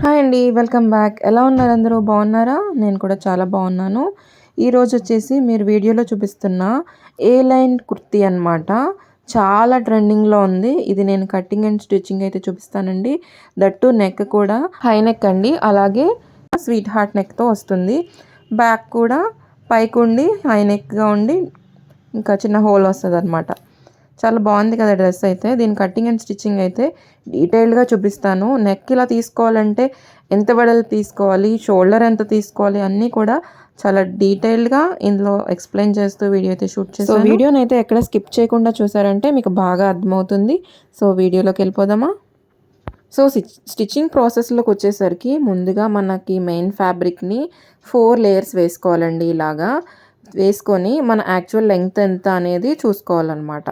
Hi అండి. Welcome back. ఎలా ఉన్నారు అందరూ? బాగున్నారా? నేను కూడా చాలా బాగున్నాను. ఈరోజు వచ్చేసి మీరు వీడియోలో చూపిస్తున్న ఏ లైన్ కుర్తీ అనమాట. చాలా ట్రెండింగ్లో ఉంది. ఇది నేను కటింగ్ అండ్ స్టిచ్చింగ్ అయితే చూపిస్తానండి. దట్టు నెక్ కూడా హై నెక్ అండి. అలాగే స్వీట్ హార్ట్ నెక్తో వస్తుంది. బ్యాక్ కూడా పైకి ఉండి హై నెక్గా ఉండి ఇంకా చిన్న హోల్ వస్తుంది అనమాట. చాలా బాగుంది కదా డ్రెస్ అయితే. దీని కటింగ్ అండ్ స్టిచ్చింగ్ అయితే డీటెయిల్డ్గా చూపిస్తాను. నెక్ ఇలా తీసుకోవాలంటే ఎంత వెడల్పు తీసుకోవాలి, షోల్డర్ ఎంత తీసుకోవాలి అన్నీ కూడా చాలా డీటెయిల్డ్గా ఇందులో ఎక్స్ప్లెయిన్ చేస్తూ వీడియో అయితే షూట్ చేస్తాను. సో వీడియోని అయితే ఎక్కడ స్కిప్ చేయకుండా చూసారంటే మీకు బాగా అర్థమవుతుంది. సో వీడియోలోకి వెళ్ళిపోదామా? సో స్టిచ్చింగ్ ప్రాసెస్లోకి వచ్చేసరికి ముందుగా మనకి మెయిన్ ఫ్యాబ్రిక్ని 4 లేయర్స్ వేసుకోవాలండి. ఇలాగా వేసుకొని మన యాక్చువల్ లెంగ్త్ ఎంత అనేది చూసుకోవాలన్నమాట.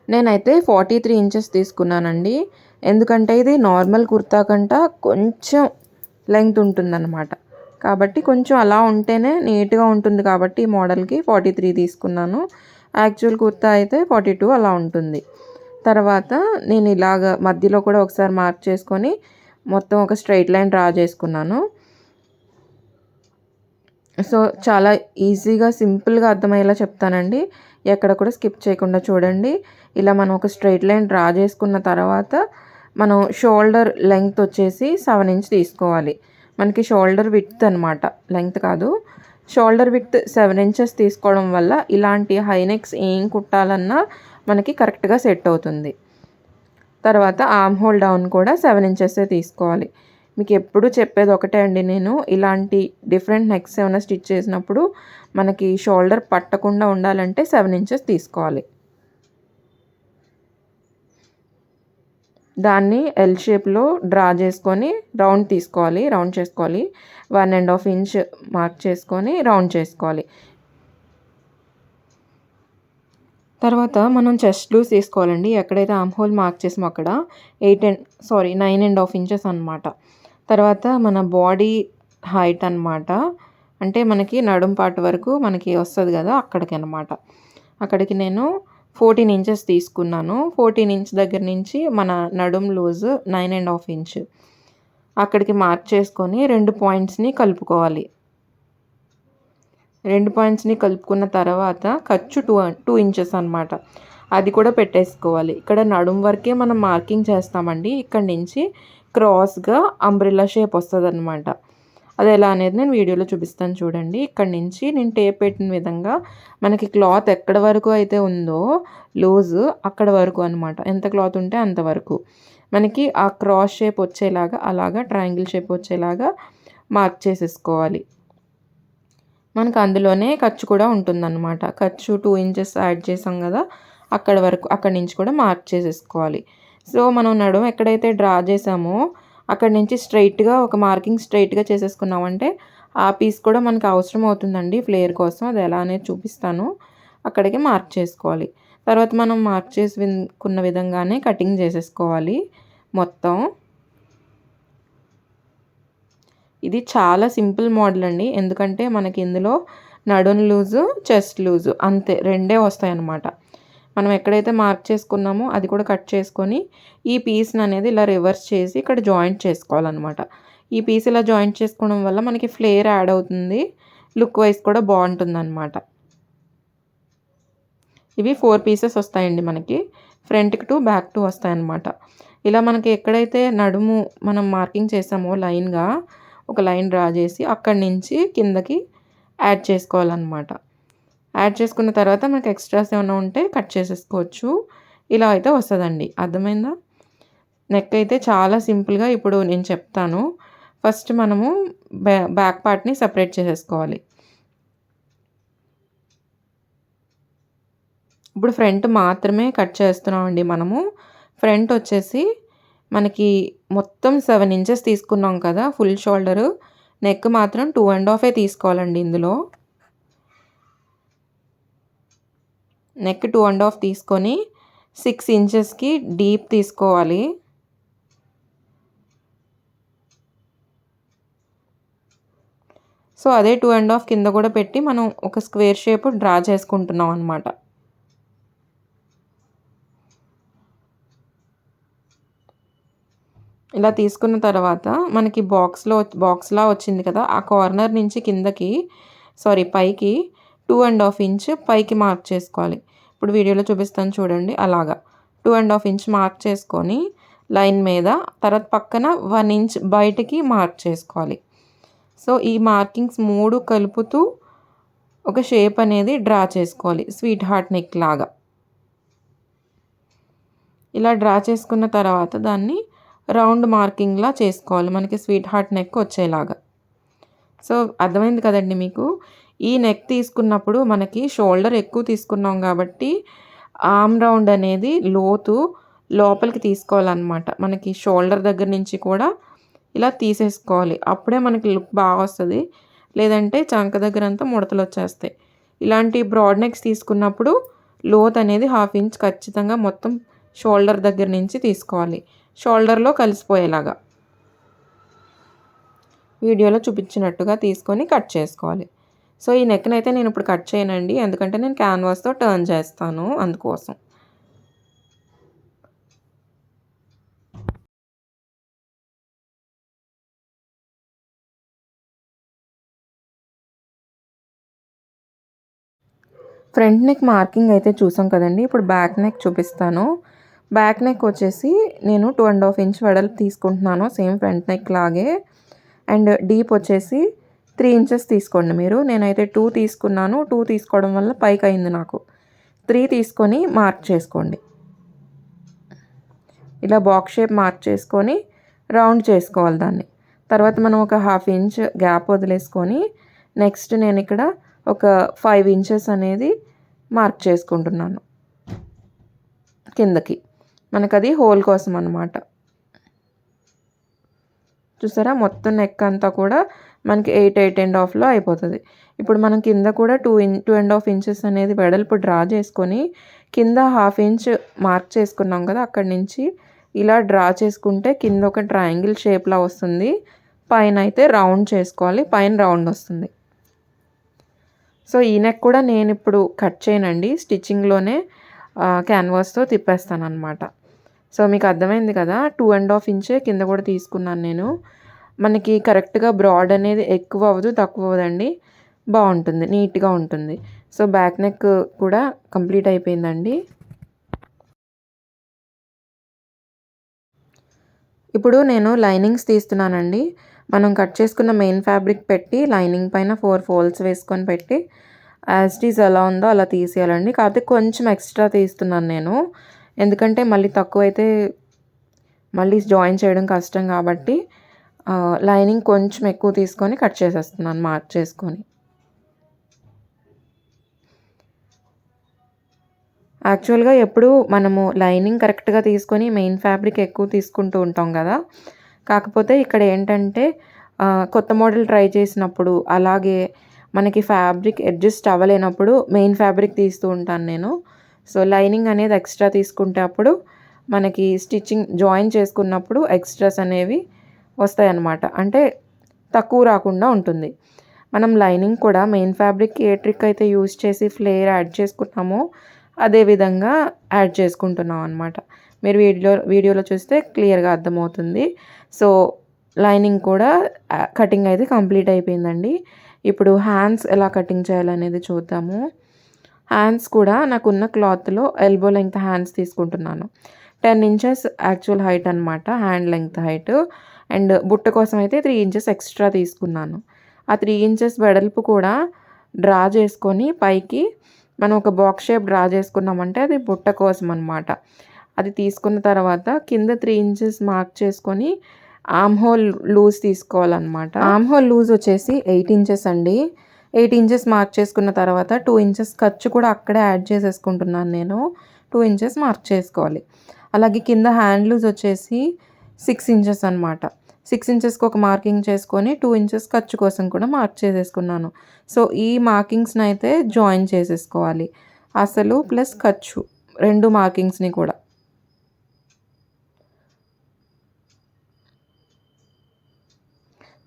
నేనైతే 43 ఇంచెస్ తీసుకున్నానండి. ఎందుకంటే ఇది నార్మల్ కుర్తా కంట కొంచెం లెంగ్త్ ఉంటుందన్నమాట. కాబట్టి కొంచెం అలా ఉంటేనే నీట్గా ఉంటుంది కాబట్టి ఈ మోడల్కి 43 తీసుకున్నాను. యాక్చువల్ కుర్తా అయితే 42 అలా ఉంటుంది. తర్వాత నేను ఇలాగ మధ్యలో కూడా ఒకసారి మార్క్ చేసుకొని మొత్తం ఒక స్ట్రైట్ లైన్ డ్రా చేసుకున్నాను. సో చాలా ఈజీగా సింపుల్గా అర్థమయ్యేలా చెప్తానండి. ఎక్కడ కూడా స్కిప్ చేయకుండా చూడండి. ఇలా మనం ఒక స్ట్రైట్ లైన్ డ్రా చేసుకున్న తర్వాత మనం షోల్డర్ లెంగ్త్ వచ్చేసి 7 ఇంచ్ తీసుకోవాలి. మనకి షోల్డర్ విడ్త్ అనమాట, లెంగ్త్ కాదు. షోల్డర్ విడ్త్ 7 ఇంచెస్ తీసుకోవడం వల్ల ఇలాంటి హై నెక్స్ ఏం కుట్టాలన్నా మనకి కరెక్ట్గా సెట్ అవుతుంది. తర్వాత ఆర్మ్ హోల్ డౌన్ కూడా 7 ఇంచెసే తీసుకోవాలి. మీకు ఎప్పుడు చెప్పేది ఒకటే అండి, నేను ఇలాంటి డిఫరెంట్ నెక్స్ ఏమైనా స్టిచ్ చేసినప్పుడు మనకి షోల్డర్ పట్టకుండా ఉండాలంటే 7 ఇంచెస్ తీసుకోవాలి. దాన్ని ఎల్ షేప్లో డ్రా చేసుకొని రౌండ్ తీసుకోవాలి, రౌండ్ చేసుకోవాలి. 1.5 ఇంచ్ మార్క్ చేసుకొని రౌండ్ చేసుకోవాలి. తర్వాత మనం చెస్ట్ లూజ్ తీసుకోవాలండి. ఎక్కడైతే ఆర్మ్ హోల్ మార్క్ చేసామో అక్కడ 9.5 ఇంచెస్ అనమాట. తర్వాత మన బాడీ హైట్ అనమాట, అంటే మనకి నడుం పాటు వరకు మనకి వస్తుంది కదా, అక్కడికి అనమాట. అక్కడికి నేను 14 ఇంచెస్ తీసుకున్నాను. 14 ఇంచ్ దగ్గర నుంచి మన నడుం లూజు 9.5 ఇంచ్. అక్కడికి మార్క్ చేసుకొని 2 పాయింట్స్ని కలుపుకోవాలి. 2 పాయింట్స్ని కలుపుకున్న తర్వాత ఖర్చు 2 ఇంచెస్ అనమాట, అది కూడా పెట్టేసుకోవాలి. ఇక్కడ నడుం వరకే మనం మార్కింగ్ చేస్తామండి. ఇక్కడ నుంచి క్రాస్గా అంబ్రెల్లా షేప్ వస్తుంది అనమాట. అది ఎలా అనేది నేను వీడియోలో చూపిస్తాను చూడండి. ఇక్కడ నుంచి నేను టేప్ పెట్టిన విధంగా మనకి క్లాత్ ఎక్కడ వరకు అయితే ఉందో లూజు అక్కడ వరకు అనమాట. ఎంత క్లాత్ ఉంటే అంతవరకు మనకి ఆ క్రాస్ షేప్ వచ్చేలాగా, అలాగా ట్రయాంగిల్ షేప్ వచ్చేలాగా మార్క్ చేసేసుకోవాలి. మనకు అందులోనే ఖర్చు కూడా ఉంటుందన్నమాట. ఖర్చు 2 ఇంచెస్ యాడ్ చేసాం కదా, అక్కడి నుంచి కూడా మార్క్ చేసేసుకోవాలి. సో మనం నడుము ఎక్కడైతే డ్రా చేసామో అక్కడి నుంచి స్ట్రైట్గా ఒక మార్కింగ్ స్ట్రైట్గా చేసేసుకున్నామంటే ఆ పీస్ కూడా మనకు అవసరం అవుతుందండి ఫ్లేర్ కోసం. అది ఎలా అనేది చూపిస్తాను. అక్కడికి మార్క్ చేసుకోవాలి. తర్వాత మనం మార్క్ చేసుకున్న విధంగానే కటింగ్ చేసేసుకోవాలి మొత్తం. ఇది చాలా సింపుల్ మోడల్ అండి. ఎందుకంటే మనకి ఇందులో నడుం లూజు, చెస్ట్ లూజు అంతే, రెండే వస్తాయి అన్నమాట. మనం ఎక్కడైతే మార్క్ చేసుకున్నామో అది కూడా కట్ చేసుకొని ఈ పీస్ని అనేది ఇలా రివర్స్ చేసి ఇక్కడ జాయింట్ చేసుకోవాలన్నమాట. ఈ పీస్ ఇలా జాయింట్ చేసుకోవడం వల్ల మనకి ఫ్లేర్ యాడ్ అవుతుంది, లుక్ వైజ్ కూడా బాగుంటుందన్నమాట. ఇవి 4 పీసెస్ వస్తాయండి మనకి. ఫ్రంట్కి 2, బ్యాక్ 2 వస్తాయన్నమాట. ఇలా మనకి ఎక్కడైతే నడుము మనం మార్కింగ్ చేసామో లైన్గా ఒక లైన్ డ్రా చేసి అక్కడి నుంచి కిందకి యాడ్ చేసుకోవాలన్నమాట. యాడ్ చేసుకున్న తర్వాత మనకి ఎక్స్ట్రాస్ ఏమైనా ఉంటే కట్ చేసేసుకోవచ్చు. ఇలా అయితే వస్తుందండి. అర్థమైందా? నెక్ అయితే చాలా సింపుల్గా ఇప్పుడు నేను చెప్తాను. ఫస్ట్ మనము బ్యాక్ పార్ట్ని సపరేట్ చేసేసుకోవాలి. ఇప్పుడు ఫ్రంట్ మాత్రమే కట్ చేస్తున్నామండి మనము. ఫ్రంట్ వచ్చేసి మనకి మొత్తం 7 ఇంచెస్ తీసుకున్నాం కదా ఫుల్ షోల్డరు. నెక్ మాత్రం 2.5 తీసుకోవాలండి. ఇందులో నెక్ 2.5 తీసుకొని 6 ఇంచెస్కి డీప్ తీసుకోవాలి. సో అదే 2.5 కింద కూడా పెట్టి మనం ఒక స్క్వేర్ షేప్ డ్రా చేసుకుంటున్నాం అనమాట. ఇలా తీసుకున్న తర్వాత మనకి బాక్స్లా వచ్చింది కదా, ఆ కార్నర్ నుంచి కిందకి పైకి 2.5 ఇంచ్ పైకి మార్క్ చేసుకోవాలి. ఇప్పుడు వీడియోలో చూపిస్తాను చూడండి, అలాగా 2.5 ఇంచ్ మార్క్ చేసుకొని లైన్ మీద, తర్వాత పక్కన 1 ఇంచ్ బయటికి మార్క్ చేసుకోవాలి. సో ఈ మార్కింగ్స్ 3 కలుపుతూ ఒక షేప్ అనేది డ్రా చేసుకోవాలి, స్వీట్ హార్ట్ నెక్ లాగా. ఇలా డ్రా చేసుకున్న తర్వాత దాన్ని రౌండ్ మార్కింగ్లా చేసుకోవాలి, మనకి స్వీట్ హార్ట్ నెక్ వచ్చేలాగా. సో అర్థమైంది కదండి మీకు. ఈ నెక్ తీసుకున్నప్పుడు మనకి షోల్డర్ ఎక్కువ తీసుకున్నాం కాబట్టి ఆర్మ్ రౌండ్ అనేది లోతు లోపలికి తీసుకోవాలన్నమాట. మనకి షోల్డర్ దగ్గర నుంచి కూడా ఇలా తీసేసుకోవాలి, అప్పుడే మనకి లుక్ బాగా వస్తుంది. లేదంటే చంక దగ్గర అంతా ముడతలు వచ్చేస్తాయి. ఇలాంటి బ్రాడ్ నెక్స్ తీసుకున్నప్పుడు లోత్ అనేది 1/2 ఇంచ్ ఖచ్చితంగా మొత్తం షోల్డర్ దగ్గర నుంచి తీసుకోవాలి, షోల్డర్లో కలిసిపోయేలాగా వీడియోలో చూపించినట్టుగా తీసుకొని కట్ చేసుకోవాలి. సో ఈ నెక్ని అయితే నేను ఇప్పుడు కట్ చేయనండి, ఎందుకంటే నేను క్యాన్వాస్తో టర్న్ చేస్తాను, అందుకోసం. ఫ్రంట్ నెక్ మార్కింగ్ అయితే చూసాం కదండి. ఇప్పుడు బ్యాక్ నెక్ చూపిస్తాను. బ్యాక్ నెక్ వచ్చేసి నేను 2.5 ఇంచ్ వెడల్పు తీసుకుంటున్నాను, సేమ్ ఫ్రంట్ నెక్ లాగే. అండ్ డీప్ వచ్చేసి 3 ఇంచెస్ తీసుకోండి మీరు. నేనైతే 2 తీసుకున్నాను. 2 తీసుకోవడం వల్ల పైకి అయింది నాకు. 3 తీసుకొని మార్క్ చేసుకోండి. ఇలా బాక్స్ షేప్ మార్క్ చేసుకొని రౌండ్ చేసుకోవాలి దాన్ని. తర్వాత మనం ఒక 1/2 ఇంచ్ గ్యాప్ వదిలేసుకొని నెక్స్ట్ నేను ఇక్కడ ఒక 5 ఇంచెస్ అనేది మార్క్ చేసుకుంటున్నాను కిందకి. మనకది హోల్ కోసం అన్నమాట. చూసారా, మొత్తం నెక్ అంతా కూడా మనకి 8.5లో అయిపోతుంది. ఇప్పుడు మనం కింద కూడా 2.5 ఇంచెస్ అనేది వెడల్పు డ్రా చేసుకొని కింద 1/2 ఇంచ్ మార్క్ చేసుకున్నాం కదా, అక్కడి నుంచి ఇలా డ్రా చేసుకుంటే కింద ఒక ట్రయాంగిల్ షేప్లా వస్తుంది. పైన అయితే రౌండ్ చేసుకోవాలి, పైన రౌండ్ వస్తుంది. సో ఈ నెక్ కూడా నేను ఇప్పుడు కట్ చేయనండి, స్టిచ్చింగ్లోనే క్యాన్వాస్తో తిప్పేస్తాను అనమాట. సో మీకు అర్థమైంది కదా, 2.5 ఇంచే కింద కూడా తీసుకున్నాను నేను. మనకి కరెక్ట్గా బ్రాడ్ అనేది ఎక్కువ అవ్వదు, తక్కువ అవ్వదండి, బాగుంటుంది, నీట్గా ఉంటుంది. సో బ్యాక్ నెక్ కూడా కంప్లీట్ అయిపోయిందండి. ఇప్పుడు నేను లైనింగ్స్ తీస్తున్నానండి. మనం కట్ చేసుకున్న మెయిన్ ఫ్యాబ్రిక్ పెట్టి లైనింగ్ పైన 4 ఫోల్డ్స్ వేసుకొని పెట్టి యాజ్ ఇట్ ఈజ్ ఎలా ఉందో అలా తీసేయాలండి. కాకపోతే కొంచెం ఎక్స్ట్రా తీస్తున్నాను నేను, ఎందుకంటే మళ్ళీ తక్కువైతే మళ్ళీ జాయిన్ చేయడం కష్టం కాబట్టి లైనింగ్ కొంచెం ఎక్కువ తీసుకొని కట్ చేసేస్తున్నాను మార్క్ చేసుకొని. యాక్చువల్గా ఎప్పుడు మనము లైనింగ్ కరెక్ట్గా తీసుకొని మెయిన్ ఫ్యాబ్రిక్ ఎక్కువ తీసుకుంటూ ఉంటాం కదా, కాకపోతే ఇక్కడ ఏంటంటే కొత్త మోడల్ ట్రై చేసినప్పుడు అలాగే మనకి ఫ్యాబ్రిక్ అడ్జస్ట్ అవ్వలేనప్పుడు మెయిన్ ఫ్యాబ్రిక్ తీస్తూ ఉంటాను నేను. సో లైనింగ్ అనేది ఎక్స్ట్రా తీసుకుంటే అప్పుడు మనకి స్టిచ్చింగ్ జాయిన్ చేసుకున్నప్పుడు ఎక్స్ట్రాస్ అనేవి వస్తాయి అన్నమాట, అంటే తక్కువ రాకుండా ఉంటుంది. మనం లైనింగ్ కూడా మెయిన్ ఫ్యాబ్రిక్ ఏ ట్రిక్ అయితే యూజ్ చేసి ఫ్లేర్ యాడ్ చేసుకున్నామో అదే విధంగా యాడ్ చేసుకుంటున్నాం అనమాట. మీరు వీడియోలో చూస్తే క్లియర్గా అర్థమవుతుంది. సో లైనింగ్ కూడా కటింగ్ అయితే కంప్లీట్ అయిపోయిందండి. ఇప్పుడు హ్యాండ్స్ ఎలా కటింగ్ చేయాలనేది చూద్దాము. హ్యాండ్స్ కూడా నాకున్న క్లాత్లో ఎల్బో లెంగ్త్ హ్యాండ్స్ తీసుకుంటున్నాను. 10 ఇంచెస్ యాక్చువల్ హైట్ అనమాట, హ్యాండ్ లెంగ్త్ హైట్. అండ్ బుట్ట కోసం అయితే 3 ఇంచెస్ ఎక్స్ట్రా తీసుకున్నాను. ఆ 3 ఇంచెస్ వెడల్పు కూడా డ్రా చేసుకొని పైకి మనం ఒక బాక్స్ షేప్ డ్రా చేసుకున్నామంటే అది బుట్ట కోసం అనమాట. అది తీసుకున్న తర్వాత కింద 3 ఇంచెస్ మార్క్ చేసుకొని ఆర్మ్ హోల్ లూజ్ తీసుకోవాలన్నమాట. ఆర్మ్ హోల్ లూజ్ వచ్చేసి 8 ఇంచెస్ అండి. 8 ఇంచెస్ మార్క్ చేసుకున్న తర్వాత 2 ఇంచెస్ ఖర్చు కూడా అక్కడే యాడ్ చేసేసుకుంటున్నాను నేను. 2 ఇంచెస్ మార్క్ చేసుకోవాలి. అలాగే కింద హ్యాండ్ లూజ్ వచ్చేసి 6 ఇంచెస్ అనమాట. 6 ఇంచెస్కి ఒక మార్కింగ్ చేసుకొని 2 ఇంచెస్ ఖర్చు కోసం కూడా మార్క్ చేసేసుకున్నాను. సో ఈ మార్కింగ్స్ని అయితే జాయిన్ చేసేసుకోవాలి, అసలు ప్లస్ ఖర్చు 2 మార్కింగ్స్ని కూడా.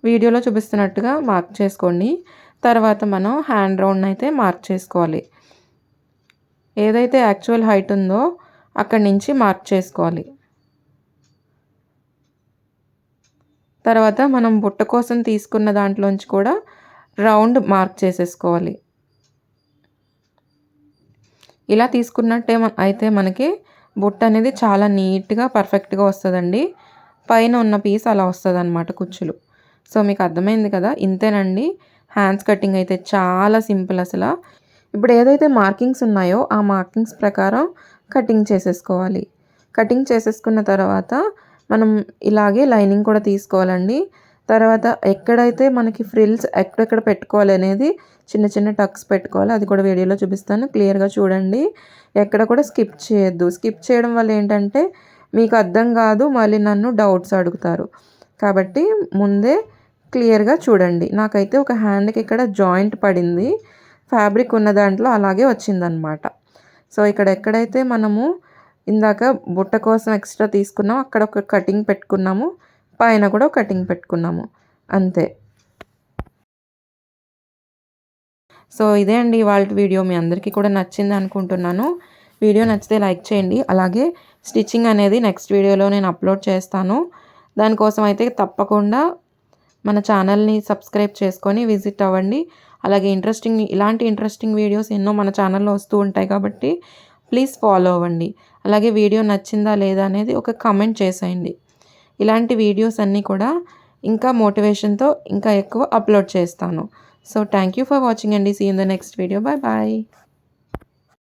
వీడియోలో చూపిస్తున్నట్టుగా మార్క్ చేసుకోండి. తర్వాత మనం హ్యాండ్ రౌండ్ అయితే మార్క్ చేసుకోవాలి. ఏదైతే యాక్చువల్ హైట్ ఉందో అక్కడి నుంచి మార్క్ చేసుకోవాలి. తర్వాత మనం బుట్ట కోసం తీసుకున్న దాంట్లోంచి కూడా రౌండ్ మార్క్ చేసేసుకోవాలి. ఇలా తీసుకున్నట్టే అయితే మనకి బుట్ట అనేది చాలా నీట్‌గా పర్ఫెక్ట్‌గా వస్తదండి. పైన ఉన్న పీస్ అలా వస్తదనమాట కుచ్చులు. సో మీకు అర్థమైంది కదా! ఇంతేనండి. హ్యాండ్స్ కటింగ్ అయితే చాలా సింపుల్ అసల. ఇప్పుడు ఏదైతే మార్కింగ్స్ ఉన్నాయో ఆ మార్కింగ్స్ ప్రకారం కటింగ్ చేసేసుకోవాలి. కటింగ్ చేసేసుకున్న తర్వాత మనం ఇలాగే లైనింగ్ కూడా తీసుకోవాలండి. తర్వాత ఎక్కడైతే మనకి ఫ్రిల్స్ ఎక్కడెక్కడ పెట్టుకోవాలి అనేది చిన్న చిన్న టక్స్ పెట్టుకోవాలి. అది కూడా వీడియోలో చూపిస్తాను. క్లియర్‌గా చూడండి. ఎక్కడ కూడా స్కిప్ చేయొద్దు. స్కిప్ చేయడం వల్ల ఏంటంటే మీకు అర్థం కాదు. మళ్ళీ నన్ను డౌట్స్ అడుగుతారు. కాబట్టి ముందే క్లియర్‌గా చూడండి. నాకైతే ఒక హ్యాండ్‌కి ఇక్కడ జాయింట్ పడింది. ఫ్యాబ్రిక్ ఉన్న దాంట్లో అలాగే వచ్చిందనమాట. సో ఇక్కడ ఎక్కడైతే మనము ఇందాక బుట్ట కోసం ఎక్స్ట్రా తీసుకున్నాము అక్కడ ఒక కటింగ్ పెట్టుకున్నాము. పైన కూడా కటింగ్ పెట్టుకున్నాము. అంతే. సో ఇదే అండి ఇవాల్టి వీడియో. మీ అందరికీ కూడా నచ్చింది అనుకుంటున్నాను. వీడియో నచ్చితే లైక్ చేయండి. అలాగే స్టిచ్చింగ్ అనేది నెక్స్ట్ వీడియోలో నేను అప్లోడ్ చేస్తాను. దానికోసం అయితే తప్పకుండా మన ఛానల్ని సబ్స్క్రైబ్ చేసుకొని విజిట్ అవ్వండి. అలాగే ఇలాంటి ఇంట్రెస్టింగ్ వీడియోస్ ఎన్నో మన ఛానల్లో వస్తూ ఉంటాయి కాబట్టి ప్లీజ్ ఫాలో అవ్వండి. అలాగే వీడియో నచ్చిందా లేదా అనేది ఒక కామెంట్ చేసేయండి. ఇలాంటి వీడియోస్ అన్నీ కూడా ఇంకా మోటివేషన్తో ఇంకా ఎక్కువ అప్లోడ్ చేస్తాను. So thank you for watching అండి. See in the next video. Bye bye.